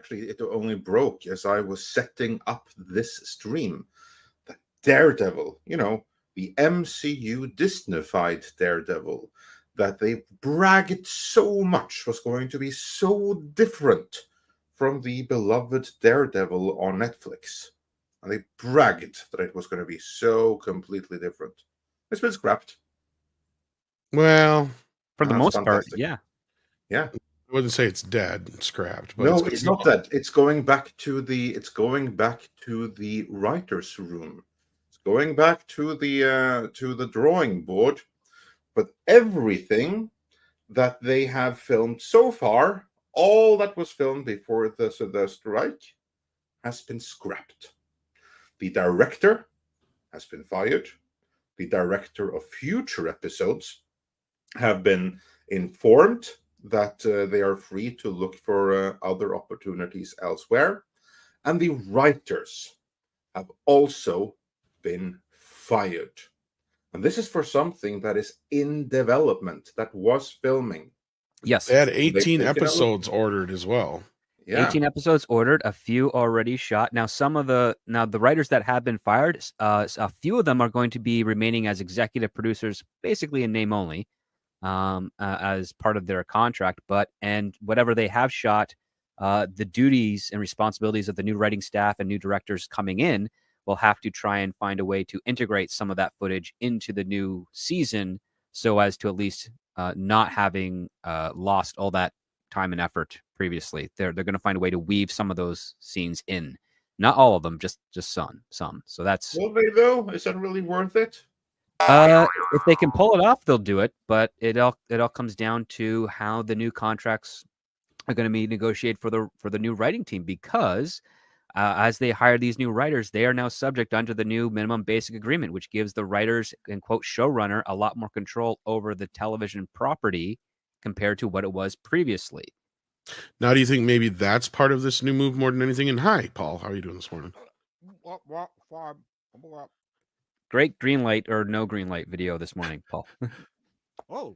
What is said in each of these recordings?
actually, it only broke as I was setting up this stream. That Daredevil, the MCU Disneyfied Daredevil, that they bragged so much was going to be so different from the beloved Daredevil on Netflix. And they bragged that it was going to be so completely different. It's been scrapped. Well, for the most part, yeah. I wouldn't say it's dead, scrapped. But no, it's not dead. It's going back to the writer's room. It's going back to the drawing board. But everything that they have filmed so far, all that was filmed before the strike, has been scrapped. The director has been fired. The director of future episodes have been informed that they are free to look for other opportunities elsewhere. And the writers have also been fired. And this is for something that is in development, that was filming. Yes. They had 18 episodes ordered as well. Yeah. 18 episodes ordered, a few already shot. Now, the writers that have been fired, a few of them are going to be remaining as executive producers, basically in name only, as part of their contract. And whatever they have shot, the duties and responsibilities of the new writing staff and new directors coming in will have to try and find a way to integrate some of that footage into the new season, so as to at least not having lost all that time and effort previously. They're going to find a way to weave some of those scenes in. Not all of them, just some. So that's. Will they though? Is that really worth it? If they can pull it off, they'll do it. But it all comes down to how the new contracts are going to be negotiated for the new writing team, because as they hire these new writers, they are now subject under the new minimum basic agreement, which gives the writers and quote showrunner a lot more control over the television property compared to what it was previously. Now, do you think maybe that's part of this new move more than anything? And hi, Paul, how are you doing this morning? Great green light or no green light video this morning, Paul. Oh.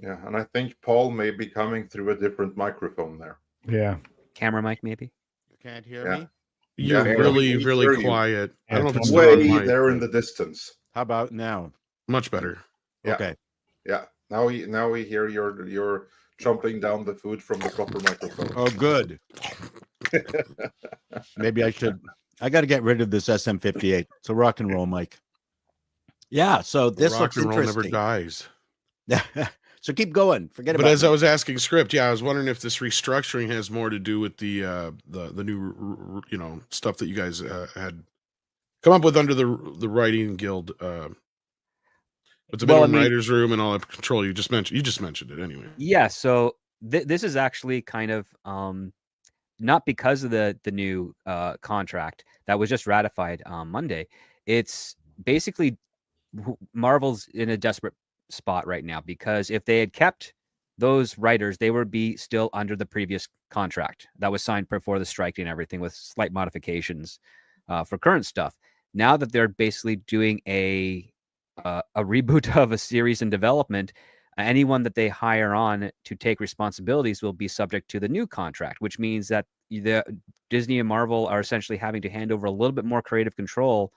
Yeah, and I think Paul may be coming through a different microphone there. Yeah. Camera mic, maybe? You can't hear me? You're really quiet. I don't know if it's way there in the distance. How about now? Much better. Yeah. Okay. Yeah. Now we hear you're chomping down the food from the proper microphone. Oh, good. Maybe I got to get rid of this SM58. It's a rock and roll mic. Yeah, so this looks interesting. Rock and roll never dies. So keep going. Forget about it. But as I was asking Script, I was wondering if this restructuring has more to do with the new stuff that you guys had come up with under the writing guild, with the minimum writers room and all that control you just mentioned it anyway. Yeah, so this is actually kind of not because of the new contract that was just ratified on Monday. It's basically Marvel's in a desperate spot right now, because if they had kept those writers, they would be still under the previous contract that was signed before the strike and everything, with slight modifications for current stuff. Now that they're basically doing a reboot of a series in development, anyone that they hire on to take responsibilities will be subject to the new contract, which means that Disney and Marvel are essentially having to hand over a little bit more creative control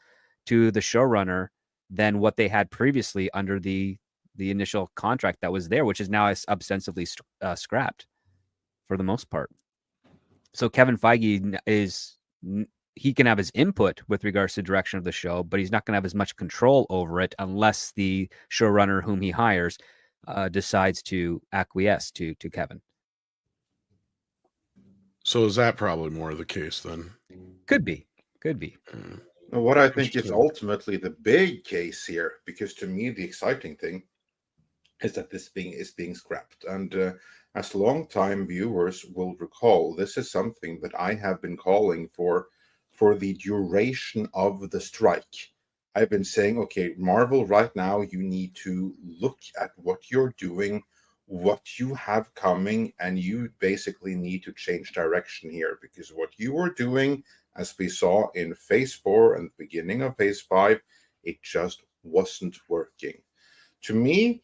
to the showrunner than what they had previously under the initial contract that was there, which is now ostensibly scrapped for the most part. So Kevin Feige he can have his input with regards to direction of the show, but he's not going to have as much control over it unless the showrunner whom he hires decides to acquiesce to Kevin. So is that probably more of the case then? Could be. What I think is ultimately the big case here, because to me the exciting thing is that this is being scrapped. And as long-time viewers will recall, this is something that I have been calling for the duration of the strike. I've been saying, okay, Marvel, right now you need to look at what you're doing, what you have coming, and you basically need to change direction here, because what you are doing, as we saw in Phase 4 and the beginning of Phase 5, it just wasn't working. To me,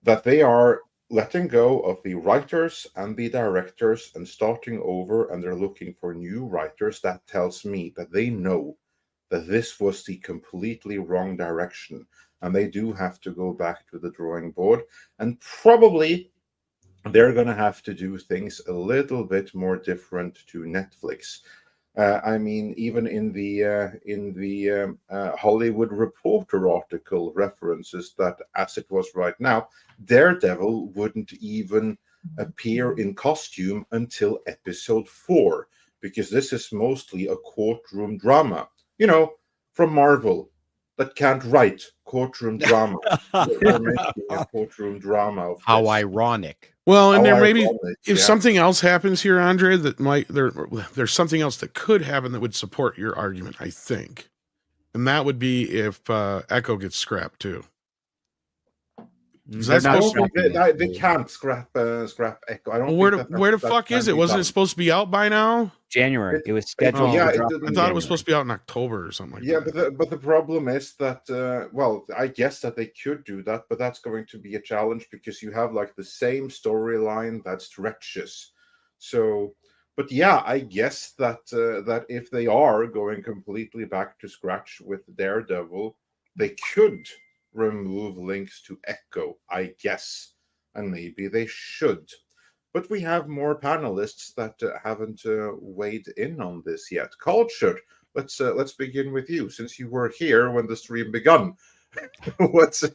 that they are letting go of the writers and the directors and starting over, and they're looking for new writers. That tells me that they know that this was the completely wrong direction, and they do have to go back to the drawing board, and probably they're going to have to do things a little bit more different to Netflix. I mean, even in the Hollywood Reporter article references that as it was right now, Daredevil wouldn't even appear in costume until episode 4, because this is mostly a courtroom drama. You know, from Marvel, that can't write courtroom drama. They're making a courtroom drama of How this. ironic. Well, and How there maybe ironic, if yeah. something else happens here, Andre, that might there's something else that could happen that would support your argument, I think, and that would be if Echo gets scrapped too. Is They're that not supposed to be? scrapping They it. can't scrap Echo. I don't Well, think where the that fuck can is it? be Wasn't it done. supposed to be out by now? January. It was Oh, scheduled yeah, to it drop. didn't- I thought it was supposed to be out in October or something like Yeah, that. but the problem is that well, I guess that they could do that, but that's going to be a challenge because you have like the same storyline that stretches. So, but yeah, I guess that that if they are going completely back to scratch with Daredevil, they could remove links to Echo, I guess, and maybe they should. But we have more panelists that haven't weighed in on this yet. Culture, let's begin with you, since you were here when the stream begun. What's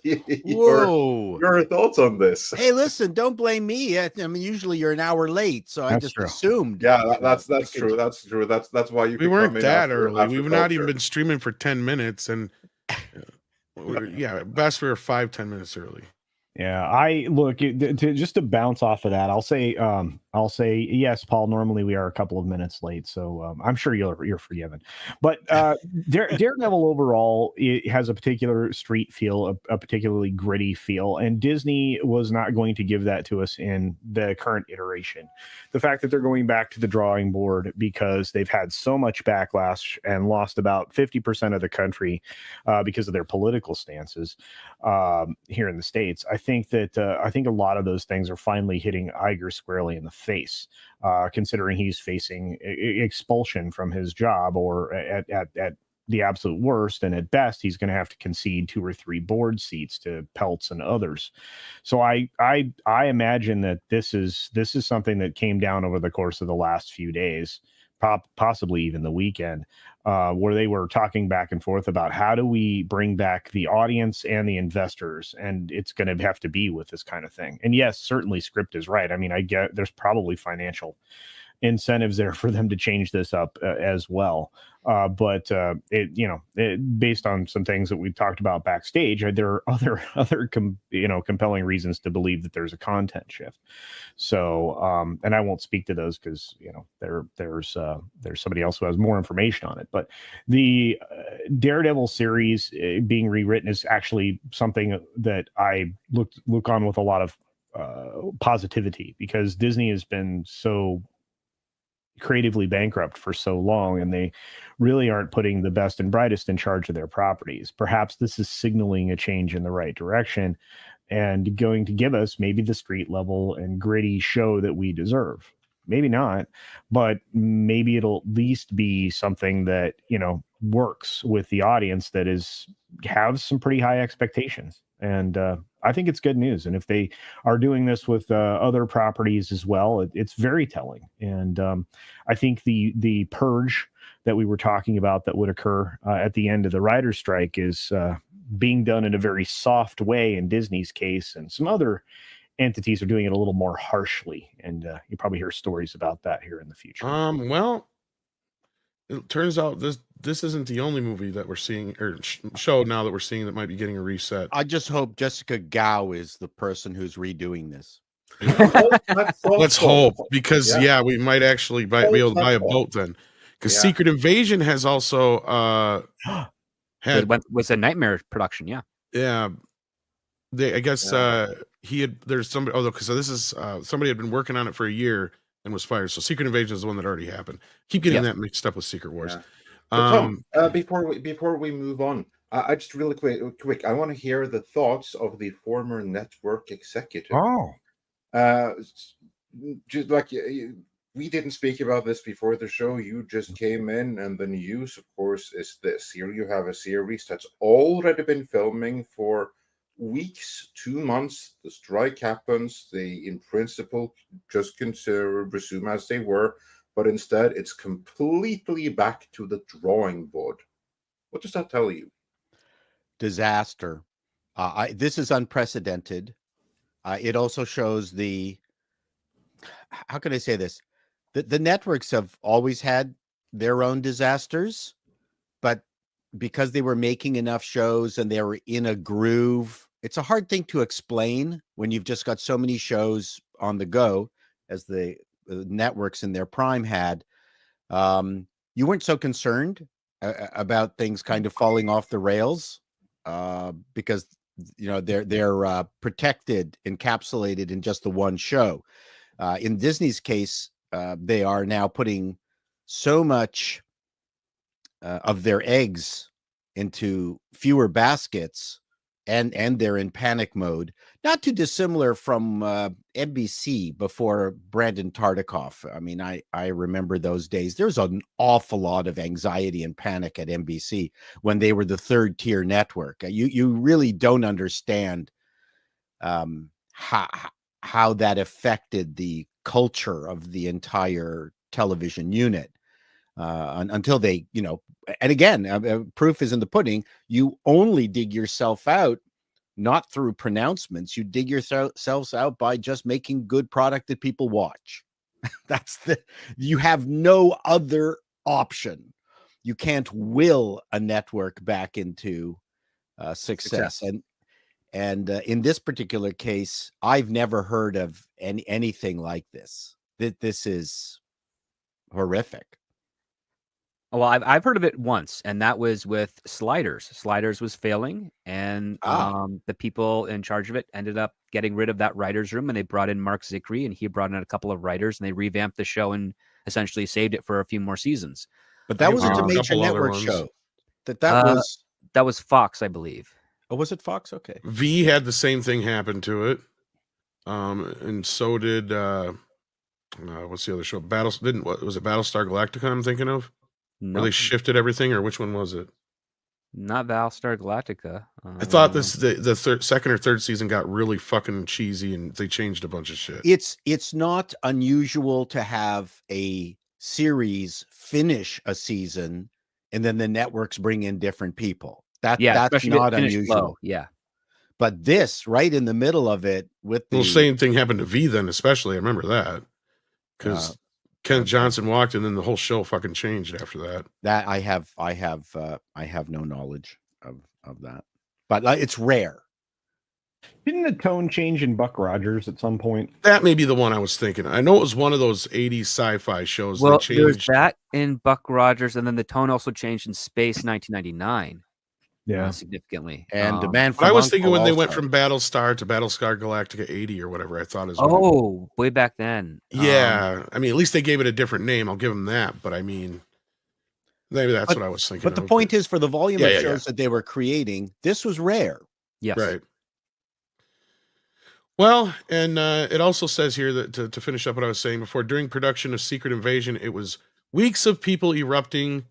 Whoa. your thoughts on this? Hey, listen, don't blame me. I mean, usually you're an hour late, so I That's just true. assumed. Yeah, you know, that's I could- true. That's true. That's why you We could weren't come in that after, early. after We've not even Culture. been streaming for 10 minutes, and yeah, best we were 5-10 minutes early. Yeah, I look just to bounce off of that. I'll say yes, Paul. Normally we are a couple of minutes late, so I'm sure you're forgiven. But Daredevil overall, it has a particular street feel, a particularly gritty feel, and Disney was not going to give that to us in the current iteration. The fact that they're going back to the drawing board because they've had so much backlash and lost about 50% of the country because of their political stances here in the States. I think a lot of those things are finally hitting Iger squarely in the face, considering he's facing expulsion from his job, or at the absolute worst, and at best, he's going to have to concede 2 or 3 board seats to Peltz and others. So I imagine that this is something that came down over the course of the last few days, possibly even the weekend, where they were talking back and forth about how do we bring back the audience and the investors, and it's going to have to be with this kind of thing. And yes, certainly Script is right. I mean, I get there's probably financial incentives there for them to change this up as well. But based on some things that we've talked about backstage, there are other compelling reasons to believe that there's a content shift. So, and I won't speak to those because there's somebody else who has more information on it. But the Daredevil series being rewritten is actually something that I look on with a lot of positivity, because Disney has been so creatively bankrupt for so long, and they really aren't putting the best and brightest in charge of their properties. Perhaps this is signaling a change in the right direction and going to give us maybe the street level and gritty show that we deserve. Maybe not, but maybe it'll at least be something that works with the audience that have some pretty high expectations. And I think it's good news. And if they are doing this with other properties as well, it's very telling. And I think the purge that we were talking about that would occur at the end of the writer's strike is being done in a very soft way in Disney's case, and some other entities are doing it a little more harshly. And you probably hear stories about that here in the future. Well, it turns out this isn't the only movie that we're seeing, or show now that we're seeing, that might be getting a reset. I just hope Jessica Gao is the person who's redoing this. Let's hope, because we might actually be able to buy a boat then, because Secret Invasion has also was a nightmare production. I guess there's somebody, because this is somebody had been working on it for a year and was fired. So Secret Invasion is the one that already happened. Keep getting that mixed up with Secret Wars. Tom, before we move on, I just really quick, I want to hear the thoughts of the former network executive. Oh, Just like we didn't speak about this before the show. You just came in, and the news, of course, is this. Here you have a series that's already been filming for weeks, 2 months. The strike happens. They, in principle, just resume as they were, but instead it's completely back to the drawing board. What does that tell you? Disaster. This is unprecedented. It also shows how can I say this? The networks have always had their own disasters, but because they were making enough shows and they were in a groove, it's a hard thing to explain when you've just got so many shows on the go, as the networks in their prime had. You weren't so concerned about things kind of falling off the rails because they're protected, encapsulated in just the one show. In Disney's case, they are now putting so much of their eggs into fewer baskets, and they're in panic mode. Not too dissimilar from NBC before Brandon Tartikoff. I mean, I remember those days. There's an awful lot of anxiety and panic at NBC when they were the third tier network. You really don't understand how that affected the culture of the entire television unit until they, and again, proof is in the pudding. You only dig yourself out not through pronouncements. You dig yourselves out by just making good product that people watch. You have no other option. You can't will a network back into success. And in this particular case, I've never heard of anything like this. This is horrific. Well, I've heard of it once, and that was with Sliders. Sliders was failing, and the people in charge of it ended up getting rid of that writer's room, and they brought in Mark Zicree, and he brought in a couple of writers, and they revamped the show and essentially saved it for a few more seasons. But that was a major couple other network ones. show. That was Fox, I believe. Oh, was it Fox? Okay. V had the same thing happen to it, and so did what's the other show? Was it Battlestar Galactica? I'm thinking of. No, Where they shifted everything, or which one was it? Not Battlestar Galactica. I thought the second or third season got really fucking cheesy, and they changed a bunch of shit. It's not unusual to have a series finish a season, and then the networks bring in different people. That's not unusual. Low. Yeah, but this right in the middle of it with the same thing happened to V then, especially. I remember that because Ken Johnson walked, and then the whole show fucking changed after that. That I have no knowledge of that, but it's rare. Didn't the tone change in Buck Rogers at some point? That may be the one I was thinking. I know it was one of those 80s sci-fi shows. Well, there's that in Buck Rogers, and then the tone also changed in Space 1999. Yeah, significantly. And the man. I was thinking when they went from Battlestar to Battlestar Galactica 80 or whatever, I thought is. Way back then. Yeah, I mean, at least they gave it a different name. I'll give them that. But I mean, maybe that's what I was thinking. But the point is, for the volume of shows that they were creating, this was rare. Yes. Right. Well, and it also says here that to finish up what I was saying before, during production of Secret Invasion, it was weeks of people erupting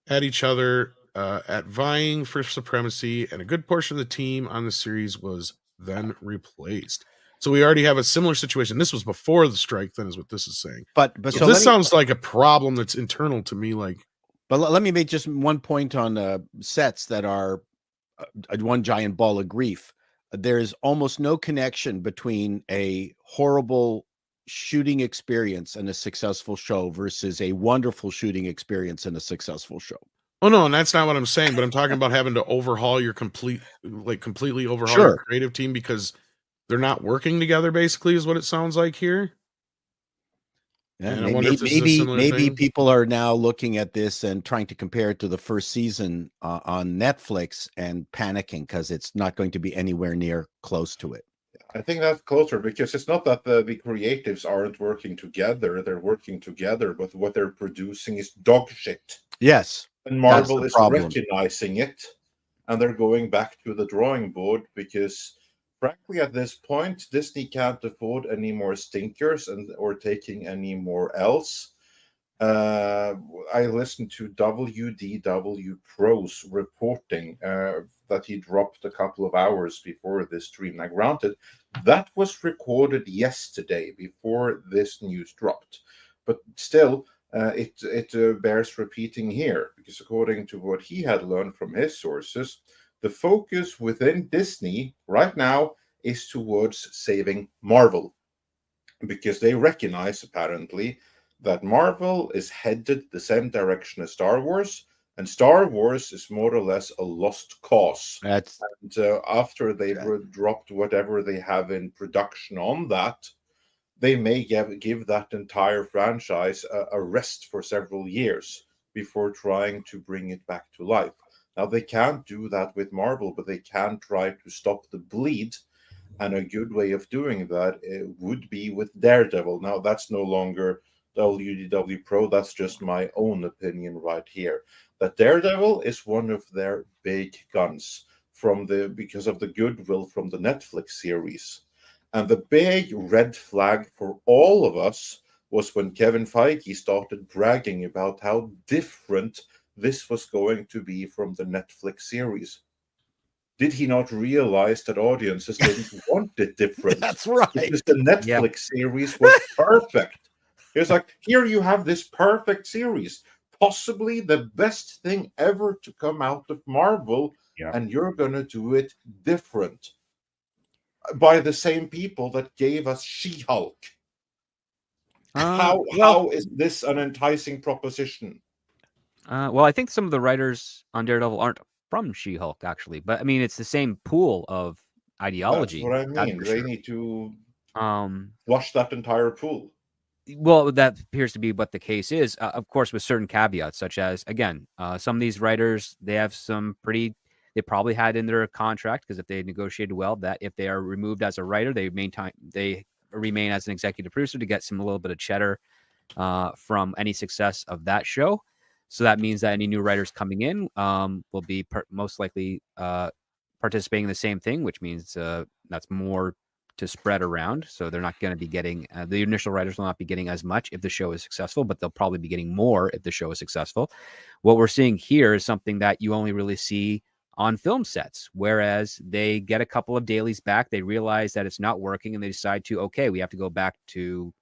at each other. At vying for supremacy, and a good portion of the team on the series was then replaced. So we already have a similar situation. This was before the strike, then, is what this is saying. But so this sounds like a problem that's internal to me. But let me make just one point on sets that are one giant ball of grief. There's almost no connection between a horrible shooting experience and a successful show versus a wonderful shooting experience and a successful show. Oh no, and that's not what I'm saying, but I'm talking about having to overhaul your completely overhaul your creative team because they're not working together, basically, is what it sounds like here. Yeah, maybe people are now looking at this and trying to compare it to the first season on Netflix and panicking because it's not going to be anywhere near close to it. I think that's closer because it's not that the creatives aren't working together. They're working together, but what they're producing is dog shit. Yes. And Marvel is recognizing it, and they're going back to the drawing board because frankly, at this point, Disney can't afford any more stinkers or taking any more L's. I listened to WDW Pro's reporting that he dropped a couple of hours before this stream. Now, granted, that was recorded yesterday before this news dropped, but still, it bears repeating here, because according to what he had learned from his sources, the focus within Disney right now is towards saving Marvel, because they recognize apparently that Marvel is headed the same direction as Star Wars, and Star Wars is more or less a lost cause. That's And after they've dropped whatever they have in production on that, they may give that entire franchise a rest for several years before trying to bring it back to life. Now, they can't do that with Marvel, but they can try to stop the bleed. And a good way of doing that would be with Daredevil. Now, that's no longer WDW Pro, that's just my own opinion right here. That Daredevil is one of their big guns because of the goodwill from the Netflix series. And the big red flag for all of us was when Kevin Feige started bragging about how different this was going to be from the Netflix series. Did he not realize that audiences didn't want it different? that's right. Because the Netflix series was perfect. It was like, here you have this perfect series, possibly the best thing ever to come out of Marvel, and you're going to do it different by the same people that gave us She-Hulk. How is this an enticing proposition? Well, I think some of the writers on Daredevil aren't from She-Hulk, actually, but I mean, it's the same pool of ideology. That's what I mean. They sure. need to flush that entire pool. Well, that appears to be what the case is, of course, with certain caveats, such as, again, some of these writers, they have some they probably had in their contract, because if they negotiated well, that if they are removed as a writer, they remain as an executive producer to get a little bit of cheddar from any success of that show. So that means that any new writers coming in will be most likely participating in the same thing, which means that's more to spread around. So they're not going to be getting, the initial writers will not be getting as much if the show is successful, but they'll probably be getting more if the show is successful. What we're seeing here is something that you only really see on film sets, whereas they get a couple of dailies back, they realize that it's not working, and they decide to, okay, we have to go back to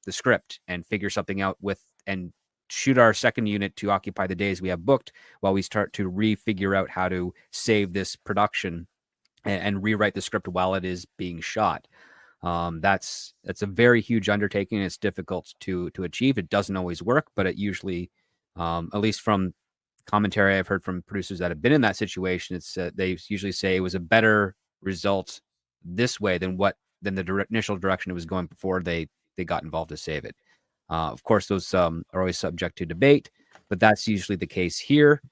the script and figure something out and shoot our second unit to occupy the days we have booked while we start to refigure out how to save this production and rewrite the script while it is being shot. That's a very huge undertaking, and it's difficult to achieve. It doesn't always work, but it usually, at least from commentary I've heard from producers that have been in that situation, it's they usually say it was a better result this way than the initial direction it was going before they got involved to save it. Of course, those are always subject to debate, but that's usually the case here.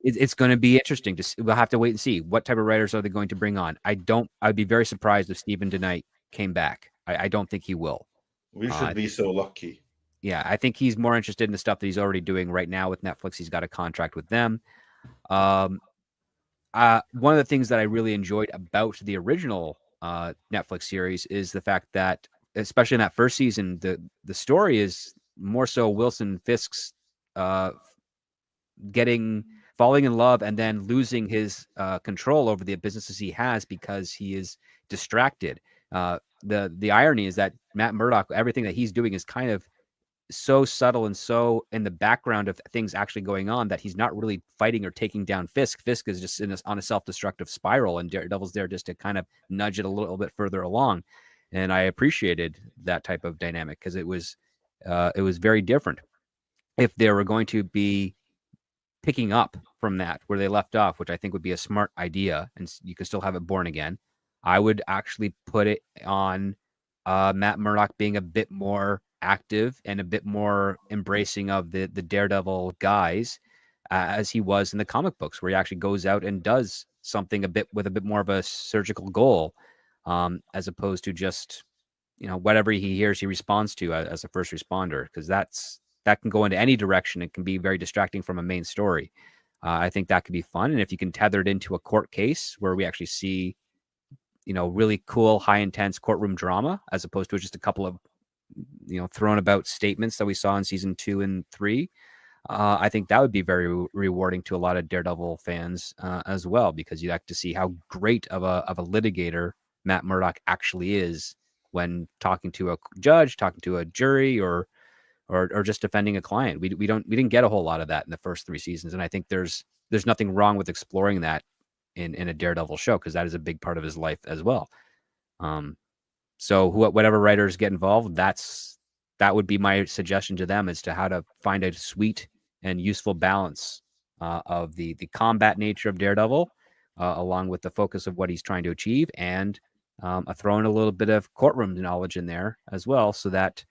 It's going to be interesting we'll have to wait and see what type of writers are they going to bring on. I'd be very surprised if Stephen DeKnight came back. I don't think he will. We should be so lucky. Yeah, I think he's more interested in the stuff that he's already doing right now with Netflix. He's got a contract with them. One of the things that I really enjoyed about the original Netflix series is the fact that, especially in that first season, the story is more so Wilson Fisk's falling in love and then losing his control over the businesses he has because he is distracted. The irony is that Matt Murdock, everything that he's doing is kind of so subtle and so in the background of things actually going on that he's not really fighting or taking down Fisk. Fisk is just on a self-destructive spiral, and Daredevil's there just to kind of nudge it a little bit further along. And I appreciated that type of dynamic because it was very different. If they were going to be picking up from that where they left off, which I think would be a smart idea, and you can still have it born again, I would actually put it on Matt Murdock being a bit more active and a bit more embracing of the Daredevil guys as he was in the comic books, where he actually goes out and does something with a bit more of a surgical goal, as opposed to just, whatever he hears, he responds to as a first responder, because that can go into any direction. It can be very distracting from a main story. I think that could be fun. And if you can tether it into a court case where we actually see really cool, high intense courtroom drama, as opposed to just a couple of, thrown about statements that we saw in season 2 and 3. I think that would be very rewarding to a lot of Daredevil fans as well, because you'd like to see how great of a litigator Matt Murdock actually is when talking to a judge, talking to a jury, or just defending a client. We didn't get a whole lot of that in the first 3 seasons, and I think there's nothing wrong with exploring that in a Daredevil show, because that is a big part of his life as well. So whatever writers get involved, that would be my suggestion to them, as to how to find a sweet and useful balance of the combat nature of Daredevil, along with the focus of what he's trying to achieve, and throwing a little bit of courtroom knowledge in there as well, so that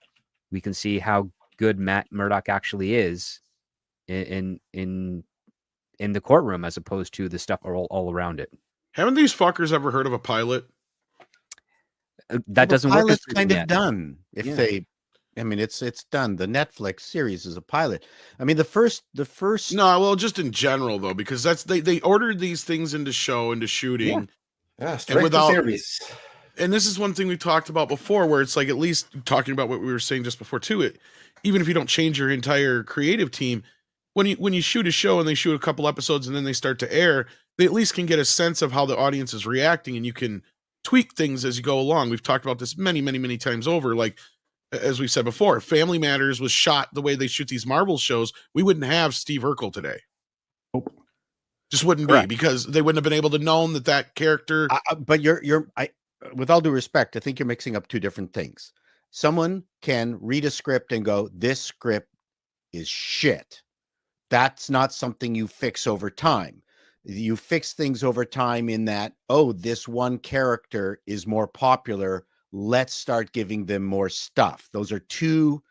we can see how good Matt Murdock actually is in the courtroom, as opposed to the stuff all around it. Haven't these fuckers ever heard of a pilot? That doesn't work. Pilot's kind of done. If Yeah. It's done. The Netflix series is a pilot. I mean, the first. No, well, just in general though, because that's they ordered these things into shooting. Yeah, straight without- to series. And this is one thing we talked about before, where it's like, at least talking about what we were saying just before too, even if you don't change your entire creative team, when you shoot a show and they shoot a couple episodes and then they start to air, they at least can get a sense of how the audience is reacting, and you can tweak things as you go along. We've talked about this many, many, many times over. Like, as we said before, Family Matters was shot the way they shoot these Marvel shows. We wouldn't have Steve Urkel today. Nope. Just wouldn't Correct. be, because they wouldn't have been able to know that character. But with all due respect, I think you're mixing up two different things. Someone can read a script and go, "This script is shit." That's not something you fix over time. You fix things over time in that, oh, this one character is more popular, let's start giving them more stuff. Those are two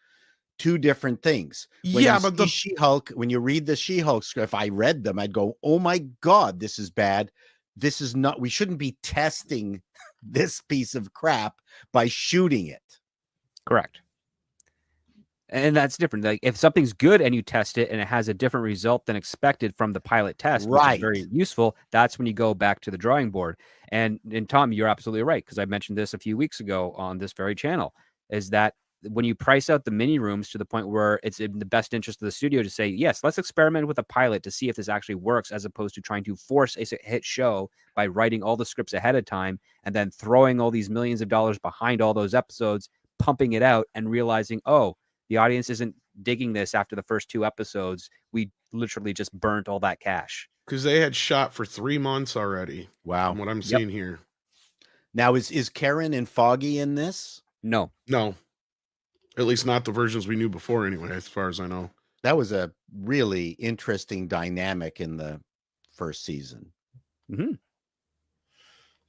different things. When She-Hulk, when you read the She-Hulk script, if I read them, I'd go, oh my God, this is bad. This is not, we shouldn't be testing this piece of crap by shooting it. Correct. And that's different. Like, if something's good and you test it and it has a different result than expected from the pilot test, which is very useful, that's when you go back to the drawing board. And Tom, you're absolutely right, because I mentioned this a few weeks ago on this very channel, is that when you price out the mini rooms to the point where it's in the best interest of the studio to say, yes, let's experiment with a pilot to see if this actually works, as opposed to trying to force a hit show by writing all the scripts ahead of time and then throwing all these millions of dollars behind all those episodes, pumping it out and realizing, oh, the audience isn't digging this after the first 2 episodes. We literally just burnt all that cash. Because they had shot for 3 months already. Wow. From what I'm seeing here. Now, is Karen and Foggy in this? No. At least not the versions we knew before anyway, as far as I know. That was a really interesting dynamic in the first season. Mm-hmm.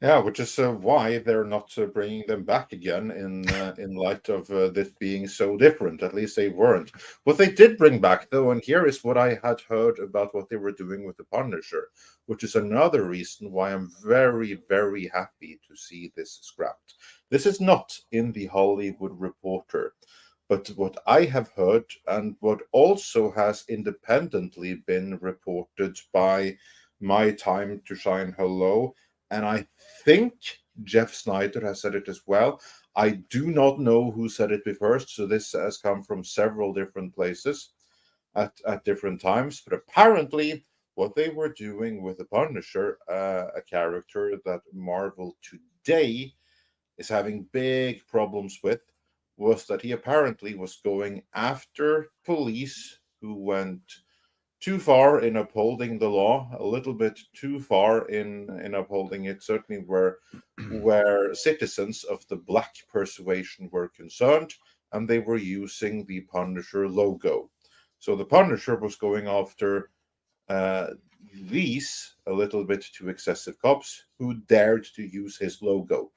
Yeah, which is why they're not bringing them back again in light of this being so different. At least they weren't. What they did bring back, though, and here is what I had heard about what they were doing with the Punisher, which is another reason why I'm very, very happy to see this scrapped. This is not in the Hollywood Reporter, but what I have heard, and what also has independently been reported by MEitM to Shine Hello, and I think Jeff Snyder has said it as well. I do not know who said it first, so this has come from several different places at different times. But apparently, what they were doing with the Punisher, a character that Marvel today is having big problems with, was that he apparently was going after police who went too far in upholding the law, a little bit too far in upholding it, certainly where citizens of the black persuasion were concerned, and they were using the Punisher logo. So the Punisher was going after these a little bit too excessive cops who dared to use his logo.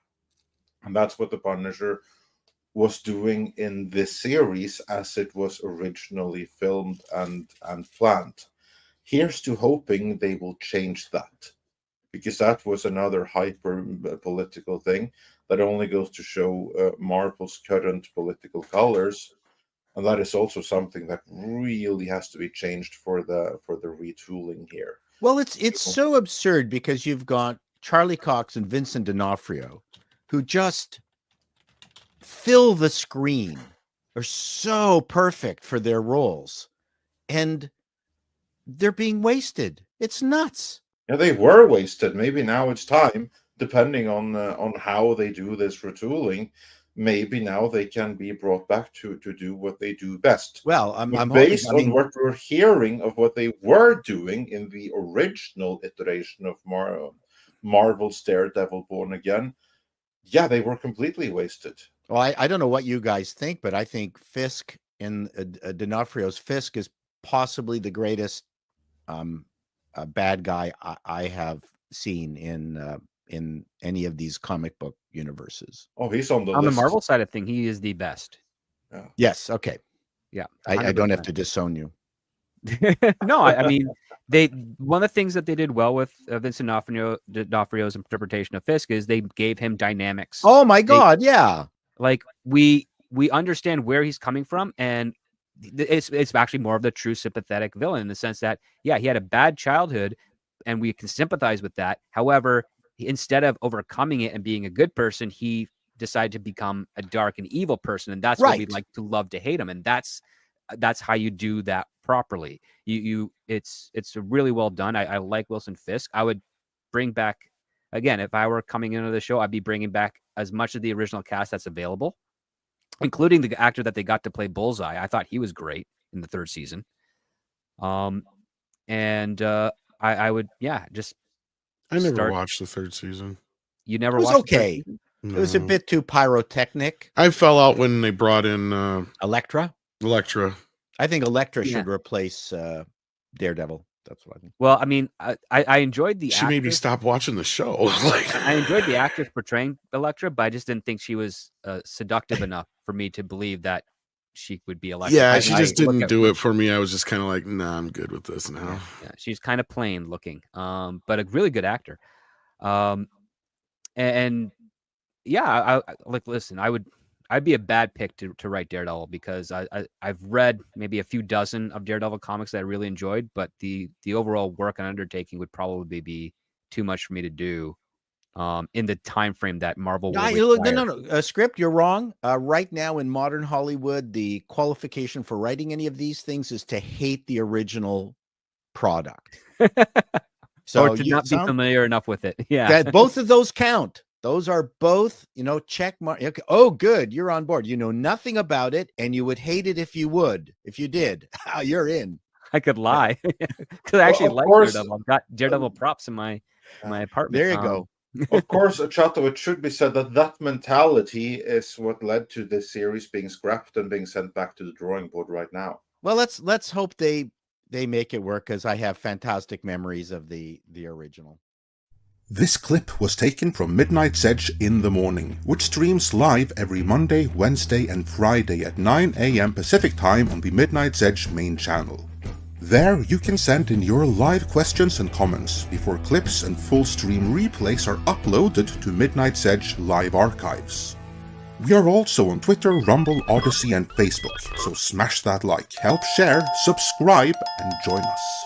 And that's what the Punisher was doing in this series as it was originally filmed and planned. Here's to hoping they will change that, because that was another hyper political thing that only goes to show Marvel's current political colors, and that is also something that really has to be changed for the retooling here. Well, it's so absurd, because you've got Charlie Cox and Vincent D'Onofrio, who just fill the screen, are so perfect for their roles, and they're being wasted. It's nuts. Yeah, they were wasted. Maybe now it's time, depending on how they do this retooling. Maybe now they can be brought back to do what they do best. Well, But I'm based hoping, I mean, on what we're hearing of what they were doing in the original iteration of Marvel's Daredevil Born Again, yeah, they were completely wasted. well, I don't know what you guys think, but I think Fisk and D'Onofrio's Fisk is possibly the greatest bad guy I have seen in any of these comic book universes. Oh, he's on the On list. the Marvel side of thing, he is the best. Yeah. Yes. Okay. Yeah, I don't have 100%. to disown you. No, I mean, one of the things that they did well with Vincent D'Onofrio's interpretation of Fisk is they gave him dynamics. Oh my God. Yeah. Like we understand where he's coming from, and it's actually more of the true sympathetic villain in the sense that, yeah, he had a bad childhood and we can sympathize with that. However, instead of overcoming it and being a good person, he decided to become a dark and evil person, and that's what we Right. like to love to hate him, and that's how you do that properly. It's really well done. I like Wilson Fisk. I would bring back, again, if I were coming into the show, I'd be bringing back as much of the original cast that's available, including the actor that they got to play Bullseye. I thought he was great in the third season. I would, yeah, just I never start. watched the third season. You never It was watched the third okay. season? It was a No. bit too pyrotechnic. I fell out when they brought in Elektra. Electra. I think Elektra Yeah. should replace Daredevil. That's what I think. Well, I mean, I enjoyed the She made me actress. stop watching the show. Like, I enjoyed the actress portraying Elektra, but I just didn't think she was seductive enough for me to believe that she would be Elektra. yeah, I- she I just look didn't at do her- it for me. I was just kind of like, nah, I'm good with this now. Yeah, she's kind of plain looking, but a really good actor. And yeah, I like, listen, I'd be a bad pick to write Daredevil because I've read maybe a few dozen of Daredevil comics that I really enjoyed, but the overall work and undertaking would probably be too much for me to do in the time frame that Marvel will require. No. Script, you're wrong. Right now in modern Hollywood, the qualification for writing any of these things is to hate the original product. So or to not be familiar enough with it. Yeah. that both of those count. Those are both, check mark. Okay. Oh, good. You're on board. You know nothing about it, and you would hate it if you would. If you did, you're in. I could lie because I actually of like course, Daredevil. I've got Daredevil props in my apartment. There you go. Of course, Chato, it should be said that mentality is what led to this series being scrapped and being sent back to the drawing board right now. Well, let's hope they make it work, because I have fantastic memories of the original. This clip was taken from Midnight's Edge in the Morning, which streams live every Monday, Wednesday and Friday at 9 AM Pacific Time on the Midnight's Edge main channel. There you can send in your live questions and comments before clips and full stream replays are uploaded to Midnight's Edge live archives. We are also on Twitter, Rumble, Odyssey and Facebook, so smash that like, help share, subscribe and join us.